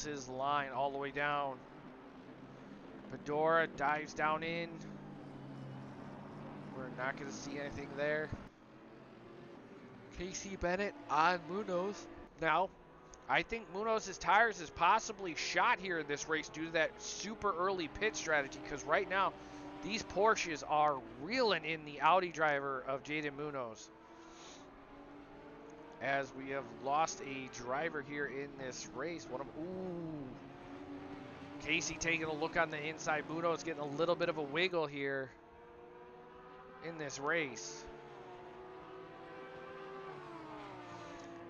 his line all the way down. Pedora dives down in. We're not going to see anything there. Casey Bennett on Munoz. Now, I think Munoz's tires is possibly shot here in this race due to that super early pit strategy, because right now these Porsches are reeling in the Audi driver of Jaden Munoz. As we have lost a driver here in this race. Casey taking a look on the inside. Munoz getting a little bit of a wiggle here in this race.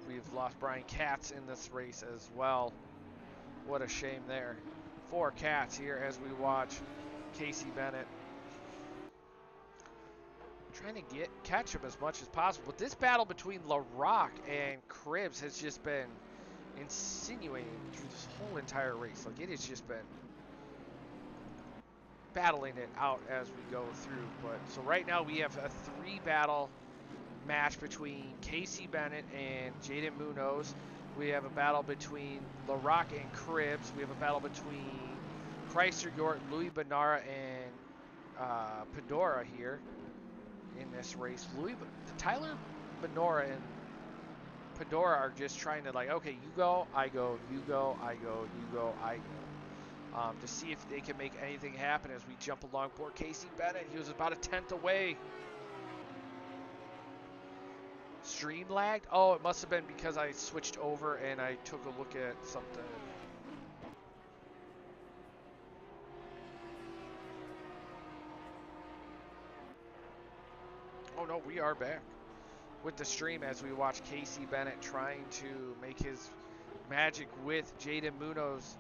We've lost Brian Katz in this race as well. What a shame there. 4 Cats here as we watch Casey Bennett trying to catch him as much as possible. But this battle between LaRock and Cribbs has just been insinuating through this whole entire race. Like, it has just been battling it out as we go through. But so right now we have a 3-battle match between Casey Bennett and Jaden Munoz. We have a battle between LaRock and Cribbs. We have a battle between Chrysler York, Louis Benara, and Pedora here in this race. Tyler Benora and Pedora are just trying to, like, okay, you go, I go, you go, I go, you go, I go. To see if they can make anything happen as we jump along board. Casey Bennett, he was about a 10th away. Stream lagged? Oh, it must have been because I switched over and I took a look at something. Oh no, we are back with the stream as we watch Casey Bennett trying to make his magic with Jaden Munoz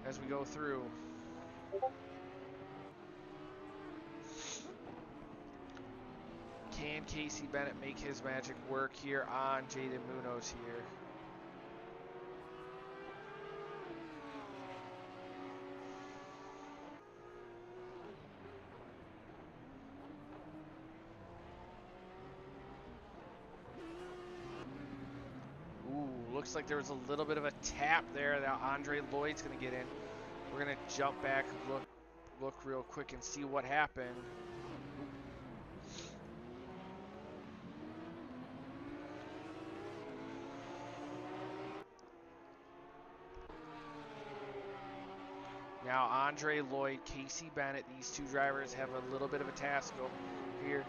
as we go through. Can Casey Bennett make his magic work here on Jaden Munoz here? Ooh, looks like there was a little bit of a tap there that Andre Lloyd's going to get in. We're going to jump back and look real quick and see what happened. Now Andre Lloyd, Casey Bennett, these 2 drivers have a little bit of a task here.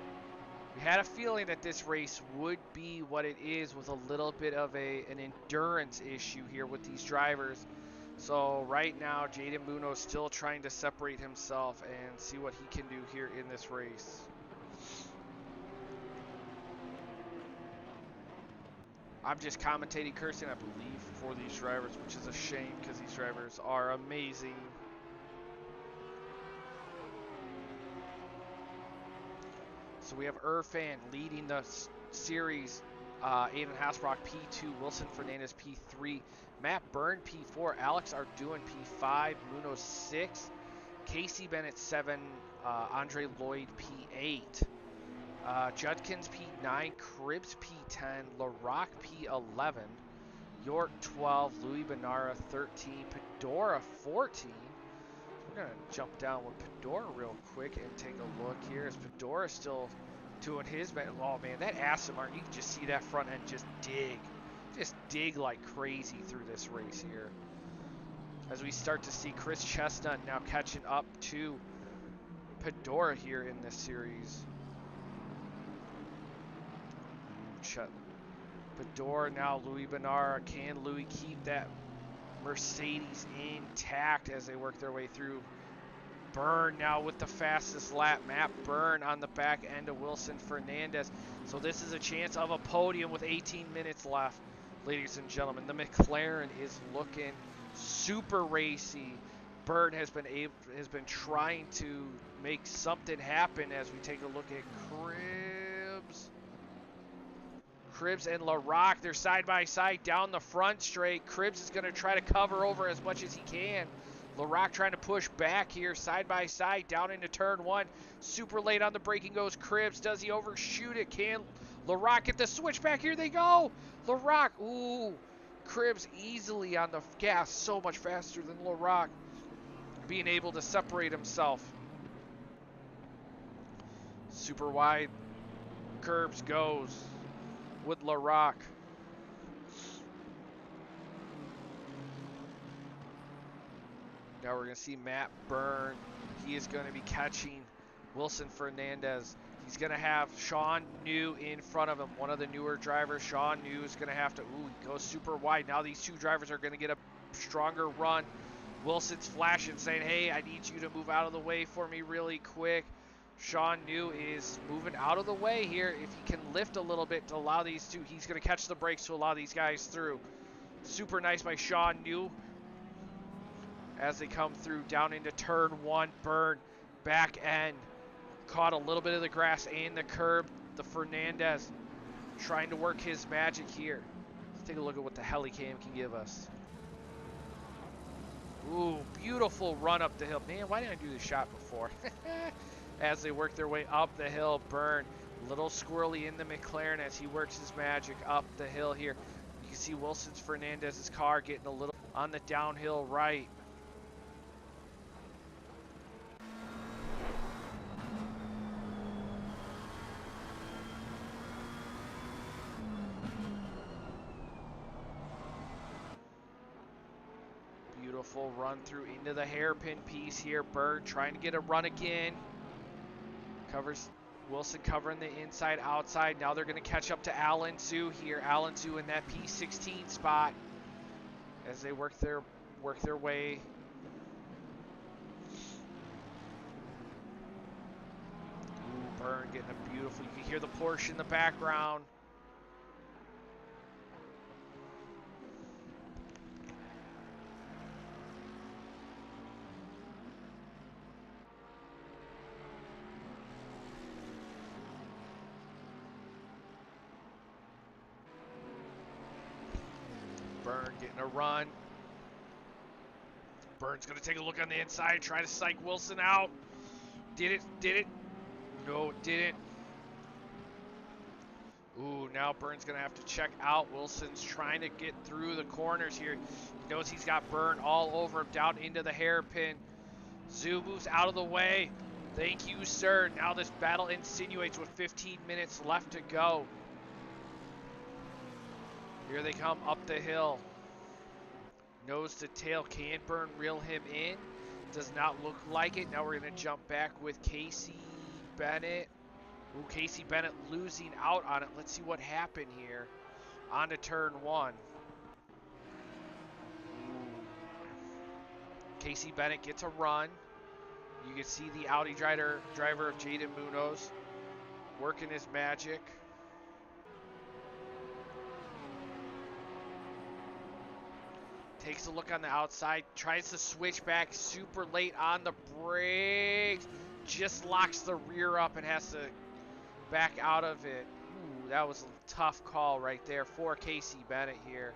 We had a feeling that this race would be what it is, with a little bit of an endurance issue here with these drivers. So right now, Jaden Munoz still trying to separate himself and see what he can do here in this race. I'm just commentating, cursing, I believe, for these drivers, which is a shame because these drivers are amazing. So we have Irfan leading the series, Aiden Hasbrock P2, Wilson Fernandez P3, Matt Byrne P4, Alex Arduin P5, Munoz 6, Casey Bennett 7, Andre Lloyd P8, Judkins P9, Cribbs P10, LaRock P11, York 12, Louis Benara 13, Pedora 14. We're going to jump down with Pedora real quick and take a look here as Pedora still doing his best. Oh man, that Asimar, you can just see that front end just dig like crazy through this race here. As we start to see Chris Chestnut now catching up to Pedora here in this series. Pedora now, Louis Benara. Can Louis keep that Mercedes intact as they work their way through? Byrne now with the fastest lap. Matt Byrne on the back end of Wilson Fernandez. So this is a chance of a podium with 18 minutes left, ladies and gentlemen. The McLaren is looking super racy. Byrne has been trying to make something happen as we take a look at Cribbs and LaRock. They're side by side down the front straight. Cribbs is going to try to cover over as much as he can. LaRock trying to push back here side by side down into turn 1. Super late on the braking goes Cribbs. Does he overshoot it? Can LaRock get the switch back? Here they go. LaRock, ooh, Cribs easily on the gas, so much faster than LaRock, being able to separate himself. Super wide curbs goes with LaRock. Now we're going to see Matt Byrne. He is going to be catching Wilson Fernandez. He's going to have Sean New in front of him, one of the newer drivers. Sean New is going to have to, he goes super wide. Now these two drivers are going to get a stronger run. Wilson's flashing, saying, hey, I need you to move out of the way for me really quick. Sean New is moving out of the way here. If he can lift a little bit to allow these two, he's going to catch the brakes to allow these guys through. Super nice by Sean New. As they come through down into turn one, Byrne back end. Caught a little bit of the grass and the curb. The Fernandez trying to work his magic here. Let's take a look at what the Helicam can give us. Ooh, beautiful run up the hill. Man, why didn't I do the shot before? As they work their way up the hill, Byrne, a little squirrely in the McLaren as he works his magic up the hill here. You can see Wilson's Fernandez's car getting a little on the downhill right. Beautiful run through into the hairpin piece here. Byrne trying to get a run again. Covers Wilson covering the inside outside. Now they're going to catch up to Allen Zhu here. Allen Zhu in that P16 spot as they work their way. Ooh, Byrne getting a beautiful. You can hear the Porsche in the background. Byrne getting a run. Byrne's going to take a look on the inside, try to psych Wilson out. Did it? No, it didn't. Ooh, now Byrne's going to have to check out. Wilson's trying to get through the corners here. He knows he's got Byrne all over him, down into the hairpin. Zhu moves out of the way. Thank you, sir. Now this battle insinuates with 15 minutes left to go. Here they come up the hill. Nose to tail. Can Byrne reel him in? Does not look like it. Now we're going to jump back with Casey Bennett. Ooh, Casey Bennett losing out on it. Let's see what happened here. On to turn one. Casey Bennett gets a run. You can see the Audi driver of Jaden Munoz working his magic. Takes a look on the outside, tries to switch back super late on the brakes. Just locks the rear up and has to back out of it. Ooh, that was a tough call right there for Casey Bennett here.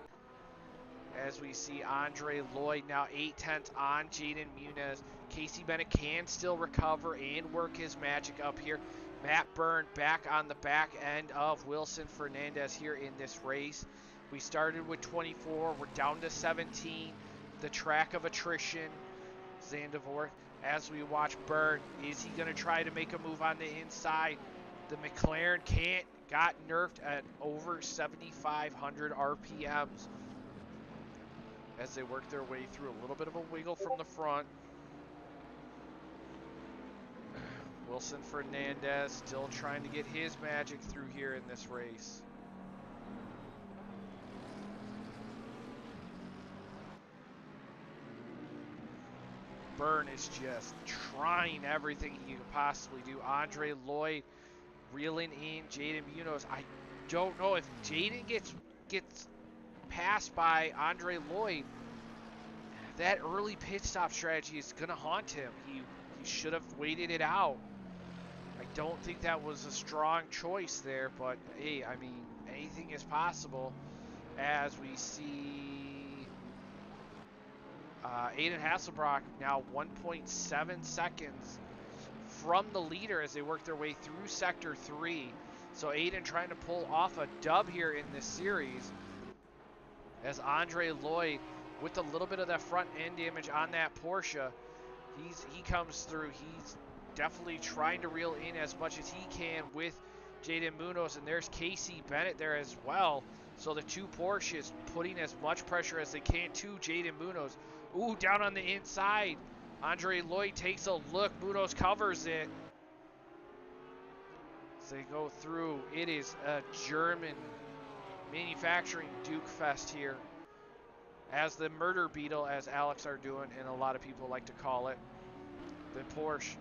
As we see Andre Lloyd now 8/10 on Jaden Munoz. Casey Bennett can still recover and work his magic up here. Matt Byrne back on the back end of Wilson Fernandez here in this race. We started with 24. We're down to 17. The track of attrition. Zandvoort. As we watch Byrne, is he going to try to make a move on the inside? The McLaren can't. Got nerfed at over 7,500 RPMs. As they work their way through a little bit of a wiggle from the front. Wilson Fernandez still trying to get his magic through here in this race. Byrne is just trying everything he could possibly do. Andre Lloyd reeling in Jaden Munoz. I don't know if Jaden gets passed by Andre Lloyd. That early pit stop strategy is going to haunt him. He should have waited it out. I don't think that was a strong choice there, but hey, I mean, anything is possible. As we see Aiden Hasselbrock now 1.7 seconds from the leader as they work their way through Sector 3. So Aiden trying to pull off a dub here in this series. as Andre Lloyd, with a little bit of that front end damage on that Porsche, he comes through. He's definitely trying to reel in as much as he can with Jaden Munoz, and there's Casey Bennett there as well. So the two Porsches putting as much pressure as they can to Jaden Munoz. Ooh, down on the inside. Andre Lloyd takes a look. Munoz covers it. As they go through, it is a German manufacturing Duke Fest here. As the Murder Beetle, as Alex are doing, and a lot of people like to call it. The Porsche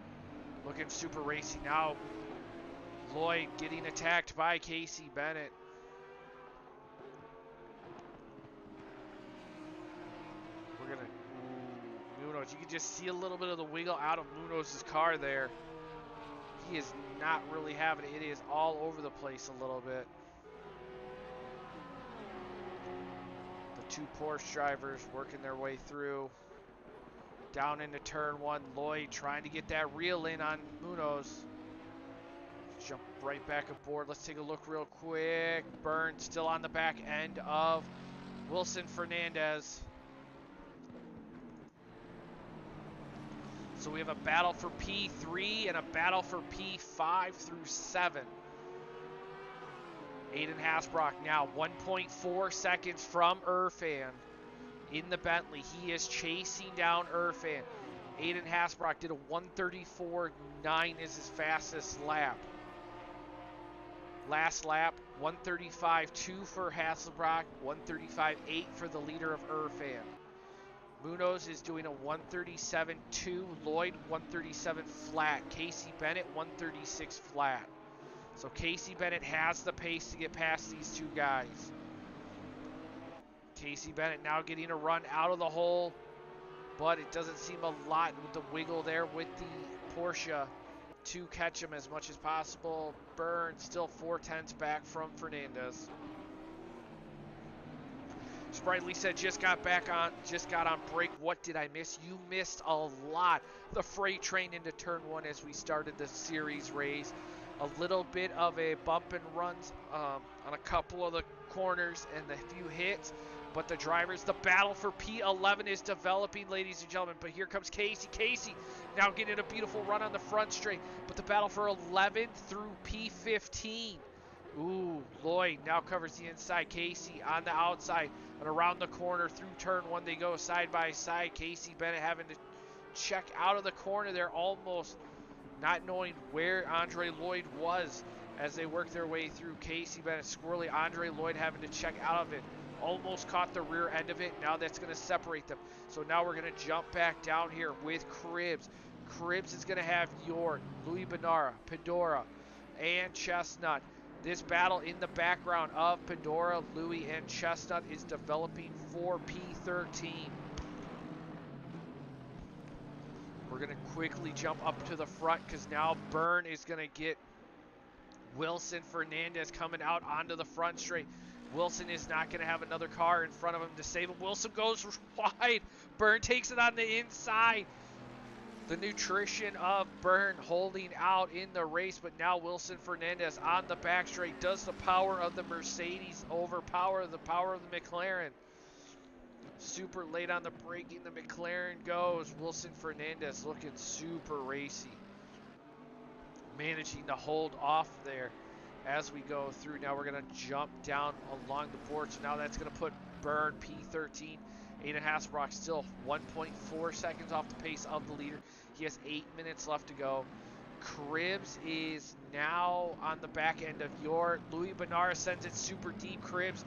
looking super racy now. Lloyd getting attacked by Casey Bennett. We're gonna, Munoz, you can just see a little bit of the wiggle out of Munoz's car there. He is not really having it. It is all over the place a little bit. The two Porsche drivers working their way through. Down into turn one, Lloyd trying to get that reel in on Munoz. Jump right back aboard. Let's take a look real quick. Byrne still on the back end of Wilson Fernandez. So we have a battle for P3 and a battle for P5 through 7. Aiden Hasbrock now 1.4 seconds from Irfan in the Bentley. He is chasing down Irfan. Aiden Hasbrock did a 1:34.9 is his fastest lap. Last lap, 1:35.2 for Hasselbrock, 1:35.8 for the leader of Irfan. Munoz is doing a 1:37.2, Lloyd 1:37 flat, Casey Bennett 1:36 flat. So Casey Bennett has the pace to get past these two guys. Casey Bennett now getting a run out of the hole, but it doesn't seem a lot with the wiggle there with the Porsche to catch him as much as possible. Byrne still 4/10 back from Fernandez. Sprightly said, just got on break. What did I miss? You missed a lot. The freight train into turn one as we started the series race. A little bit of a bump and runs on a couple of the corners and the few hits. But the drivers, the battle for P11 is developing, ladies and gentlemen. But here comes Casey. Casey now getting a beautiful run on the front straight. But the battle for 11 through P15. Ooh, Lloyd now covers the inside. Casey on the outside and around the corner through turn one. They go side by side. Casey Bennett having to check out of the corner there, almost not knowing where Andre Lloyd was as they work their way through. Casey Bennett squirrely. Andre Lloyd having to check out of it. Almost caught the rear end of it. Now that's going to separate them. So now we're going to jump back down here with Cribbs. Cribbs is going to have York, Louis Benara, Pandora, and Chestnut. This battle in the background of Pandora, Louis, and Chestnut is developing for P13. We're going to quickly jump up to the front because now Byrne is going to get Wilson Fernandez coming out onto the front straight. Wilson is not going to have another car in front of him to save him. Wilson goes wide. Byrne takes it on the inside. The nutrition of Byrne holding out in the race, but now Wilson Fernandez on the back straight. Does the power of the Mercedes overpower the power of the McLaren? Super late on the braking. The McLaren goes. Wilson Fernandez looking super racy. Managing to hold off there as we go through. Now we're going to jump down along the board. So now that's going to put Byrne P13. Aiden Hasbrock still 1.4 seconds off the pace of the leader. He has 8 minutes left to go. Cribbs is now on the back end of your. Louis Benara sends it super deep. Cribbs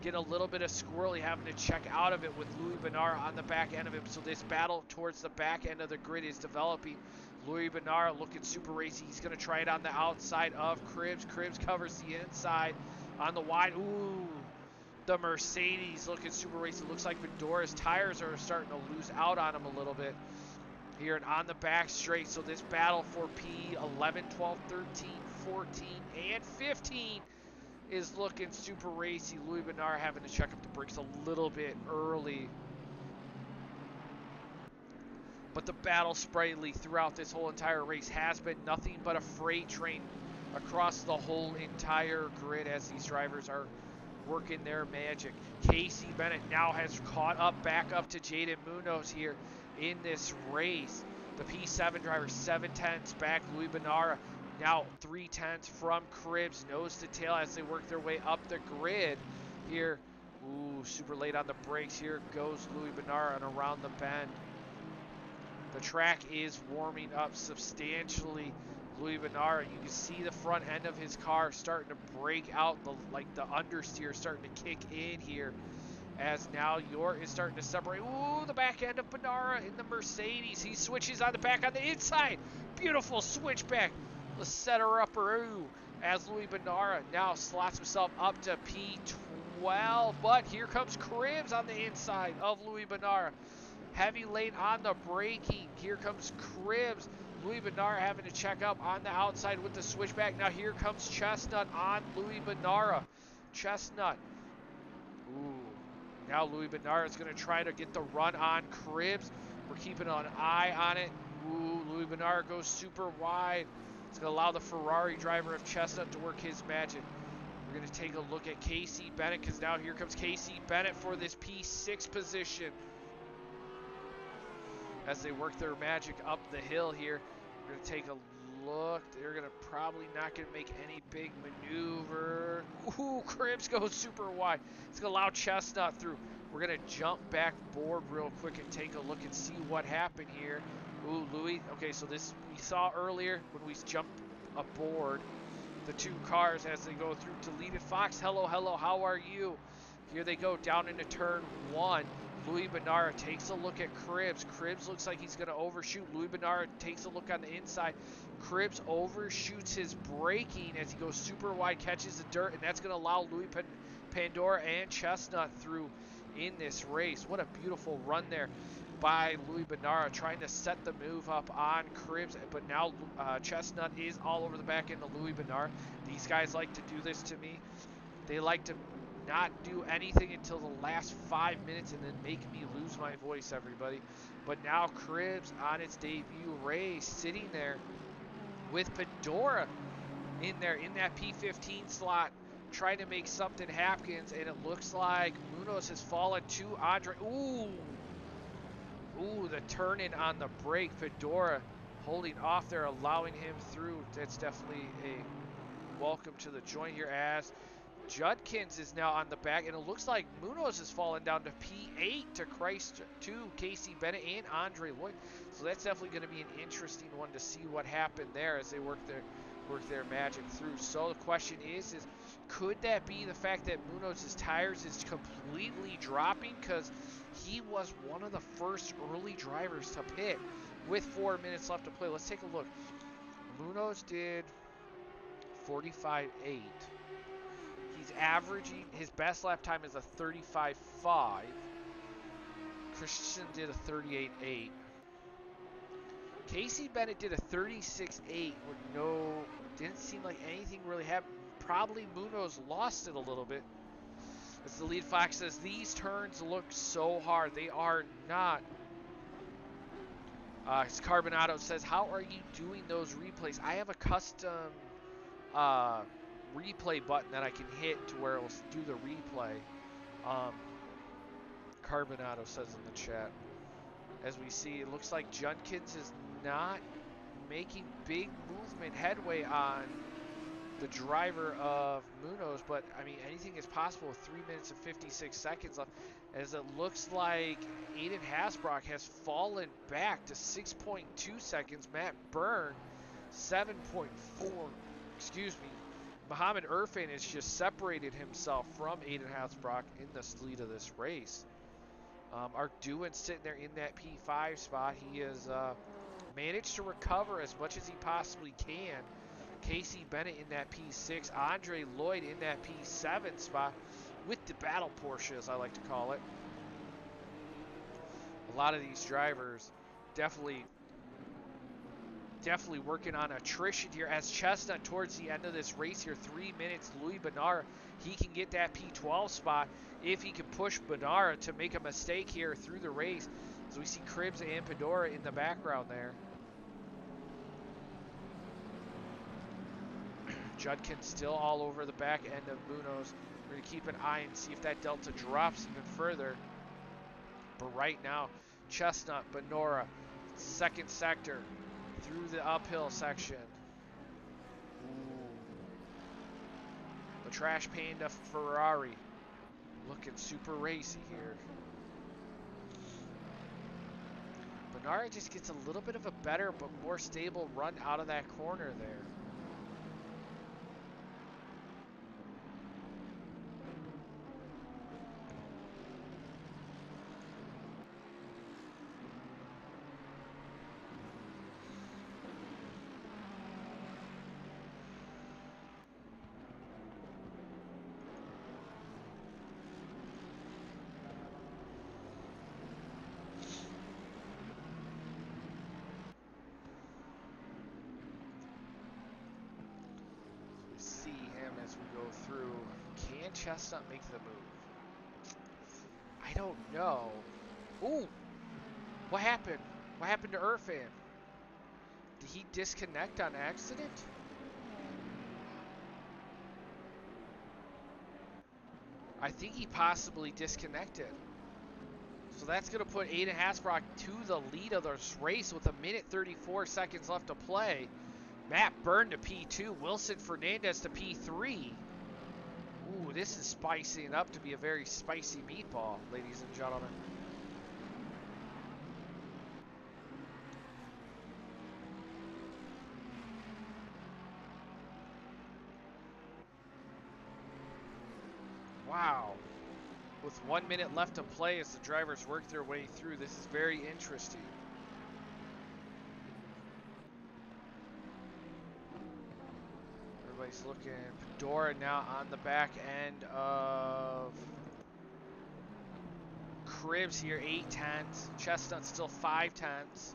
getting a little bit of squirrely, having to check out of it with Louis Benara on the back end of him. So this battle towards the back end of the grid is developing. Louis Benara looking super racy. He's going to try it on the outside of Cribbs. Cribbs covers the inside on the wide. Ooh, the Mercedes looking super racy. Looks like Pandora's tires are starting to lose out on him a little bit here and on the back straight. So this battle for P11, 12, 13, 14, and 15 is looking super racy. Louis Benara having to check up the brakes a little bit early. But the battle, Sprightly, throughout this whole entire race has been nothing but a freight train across the whole entire grid as these drivers are working their magic. Casey Bennett now has caught up back up to Jaden Munoz here in this race. The P7 driver, 7/10ths back. Louis Benara now 3/10ths from Cribs, nose to tail as they work their way up the grid here. Ooh, super late on the brakes. Here goes Louis Benara and around the bend. The track is warming up substantially. Louis Benara, you can see the front end of his car starting to break out, the understeer starting to kick in here, as now York is starting to separate. Ooh, the back end of Benara in the Mercedes. He switches on the back on the inside. Beautiful switchback. Let's set her up, ooh, as Louis Benara now slots himself up to P12. But here comes Cribs on the inside of Louis Benara. Heavy late on the braking. Here comes Cribs. Louis Benara having to check up on the outside with the switchback. Now here comes Chestnut on Louis Benara. Chestnut. Ooh. Now Louis Benara is going to try to get the run on Cribs. We're keeping an eye on it. Ooh, Louis Benara goes super wide. It's going to allow the Ferrari driver of Chestnut to work his magic. We're going to take a look at Casey Bennett, because now here comes Casey Bennett for this P6 position. As they work their magic up the hill here, we're going to take a look. They're going to probably not going to make any big maneuver. Ooh, Cribs goes super wide. It's going to allow Chestnut through. We're going to jump back board real quick and take a look and see what happened here. Ooh, Louis. Okay, so this we saw earlier when we jumped aboard the two cars as they go through. Deleted Fox, hello, hello, how are you? Here they go down into turn one. Louis Benara takes a look at Cribs. Cribs looks like he's going to overshoot. Louis Benara takes a look on the inside. Cribs overshoots his braking as he goes super wide, catches the dirt, and that's going to allow Louis Pandora and Chestnut through in this race. What a beautiful run there by Louis Benara, trying to set the move up on Cribs, but now Chestnut is all over the back end of Louis Benara. These guys like to do this to me. They like to not do anything until the last 5 minutes and then make me lose my voice, everybody. But now Cribs on its debut race, sitting there with Pandora in there in that P15 slot, trying to make something happen, and it looks like Munoz has fallen to Andre. Ooh, the turn-in on the brake. Pandora holding off there, allowing him through. That's definitely a welcome to the joint here, as Judkins is now on the back, and it looks like Munoz has fallen down to P8 to Casey Bennett and Andre Lloyd. So that's definitely going to be an interesting one to see what happened there as they work their magic through. So the question is could that be the fact that Munoz's tires is completely dropping, because he was one of the first early drivers to pit with 4 minutes left to play? Let's take a look. Munoz did 45.8. He's averaging, his best lap time is a 35.5. Christensen did a 38.8. Casey Bennett did a 36.8 with didn't seem like anything really happened. Probably Munoz lost it a little bit. As the lead Fox says, these turns look so hard. They are not. Carbonado says, how are you doing those replays? I have a custom replay button that I can hit to where it will do the replay. Carbonado says in the chat. As we see, it looks like Judkins is not making big movement headway on the driver of Munoz, but I mean, anything is possible with 3 minutes and 56 seconds left, as it looks like Aiden Hasbrock has fallen back to 6.2 seconds. Matt Byrne 7.4. Excuse me. Mohammed Irfan has just separated himself from Aiden Hasbrock in the lead of this race. Arduin sitting there in that P5 spot. He has managed to recover as much as he possibly can. Casey Bennett in that P6. Andre Lloyd in that P7 spot with the battle Porsche, as I like to call it. A lot of these drivers definitely working on attrition here, as Chestnut towards the end of this race here, 3 minutes, Louis Benara, he can get that P12 spot if he can push Benara to make a mistake here through the race. So we see Cribs and Pandora in the background there. Judkins still all over the back end of Munoz. We're going to keep an eye and see if that delta drops even further. But right now, Chestnut, Benora, second sector, through the uphill section. Ooh. The Trash Panda Ferrari looking super racy here. Benora just gets a little bit of a better but more stable run out of that corner there. As we go through, can Chestnut make the move? I don't know. Ooh, what happened? What happened to Irfan? Did he disconnect on accident? I think he possibly disconnected. So that's going to put Aiden Hasbrock to the lead of this race with 1:34 seconds left to play. Matt Byrne to P2, Wilson Fernandez to P3. Ooh, this is spicing up to be a very spicy meatball, ladies and gentlemen. Wow. With 1 minute left to play as the drivers work their way through, this is very interesting. Everybody's looking. Pedora now on the back end of Cribs here, 8 tenths. Chestnut still 5 tenths.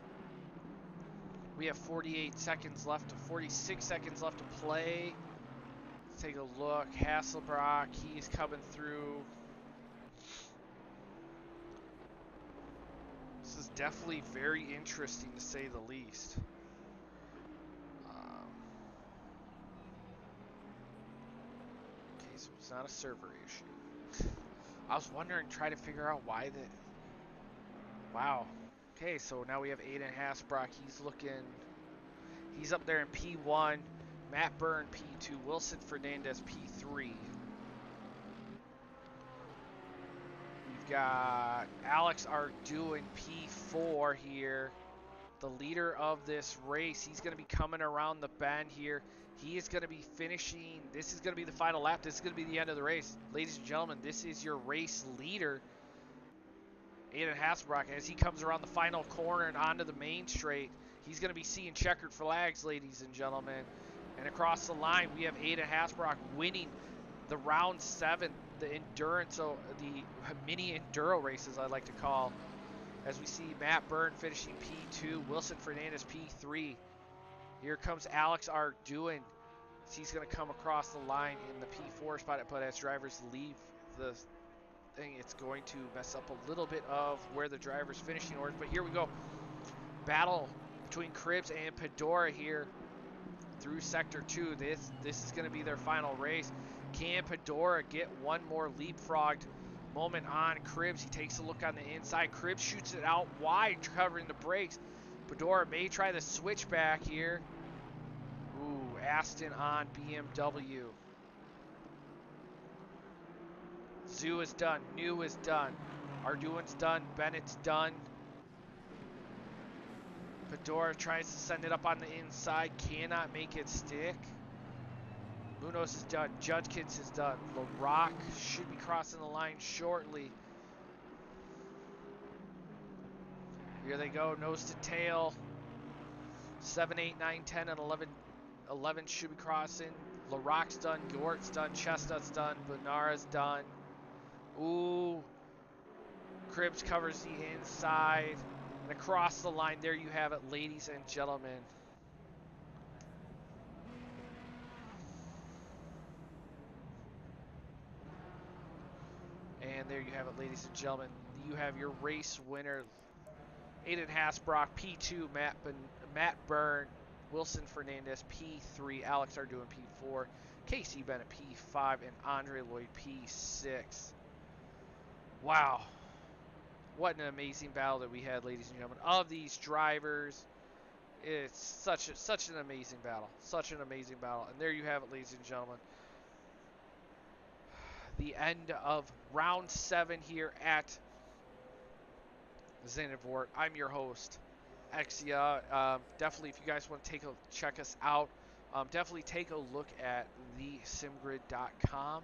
We have 48 seconds left, 46 seconds left to play. Let's take a look. Hasselbrock, he's coming through. This is definitely very interesting to say the least. Okay, so it's not a server issue. I was wondering, trying to figure out why that. Wow. Okay, so now we have Aiden Hasbrock. He's up there in P1. Matt Byrne, P2. Wilson Fernandez, P3. We've got Alex Ardu in P4 here. The leader of this race. He's going to be coming around the bend here. He is going to be finishing. This is going to be the final lap. This is going to be the end of the race. Ladies and gentlemen, this is your race leader, Aiden Hasbrock, as he comes around the final corner and onto the main straight. He's going to be seeing checkered flags, ladies and gentlemen. And across the line, we have Aiden Hasbrock winning the round 7, the endurance, so the mini enduro races I like to call. As we see Matt Byrne finishing P2, Wilson Fernandez P3. Here comes Alex Arduin. He's going to come across the line in the P4 spot, but as drivers leave the thing, it's going to mess up a little bit of where the drivers' finishing orders. But here we go. Battle between Cribs and Pedora here through Sector 2. This is going to be their final race. Can Pedora get one more leapfrogged moment on Cribs? He takes a look on the inside. Cribs shoots it out wide, covering the brakes. Pedora may try the switchback here. Ooh, Aston on BMW. Zoo is done. New is done. Arduin's done. Bennett's done. Pedora tries to send it up on the inside. Cannot make it stick. Munoz is done. Judkins is done. LaRock should be crossing the line shortly. Here they go. Nose to tail. 7, 8, 9, 10, and 11. 11 should be crossing. LaRock's done. Yort's done. Chestnut's done. Benara's done. Ooh. Cribs covers the inside. And across the line, there you have it, ladies and gentlemen. And there you have it, ladies and gentlemen. You have your race winner, Aiden Hasbrock, P2, Matt Byrne, Wilson Fernandez, P3, Alex Arduin, P4, Casey Bennett P5, and Andre Lloyd P6. Wow. What an amazing battle that we had, ladies and gentlemen. Of these drivers, it's such an amazing battle. Such an amazing battle. And there you have it, ladies and gentlemen. The end of round 7 here at Zandvoort. I'm your host, Exia. Definitely, if you guys want to check us out, definitely take a look at thesimgrid.com.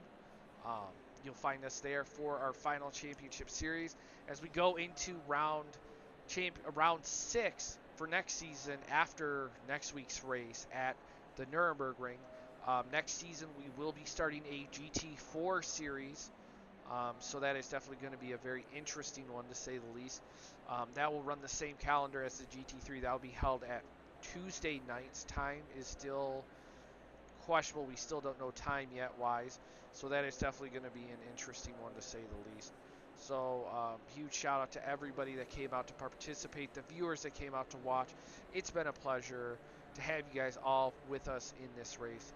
You'll find us there for our final championship series as we go into round 6 for next season after next week's race at the Nürburgring. Next season we will be starting a GT4 series, so that is definitely going to be a very interesting one to say the least. That will run the same calendar as the GT3. That will be held at Tuesday nights. Time is still questionable. We still don't know time yet wise, so that is definitely going to be an interesting one to say the least. So huge shout out to everybody that came out to participate, the viewers that came out to watch. It's been a pleasure to have you guys all with us in this race.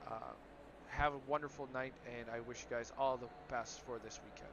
Have a wonderful night, and I wish you guys all the best for this weekend.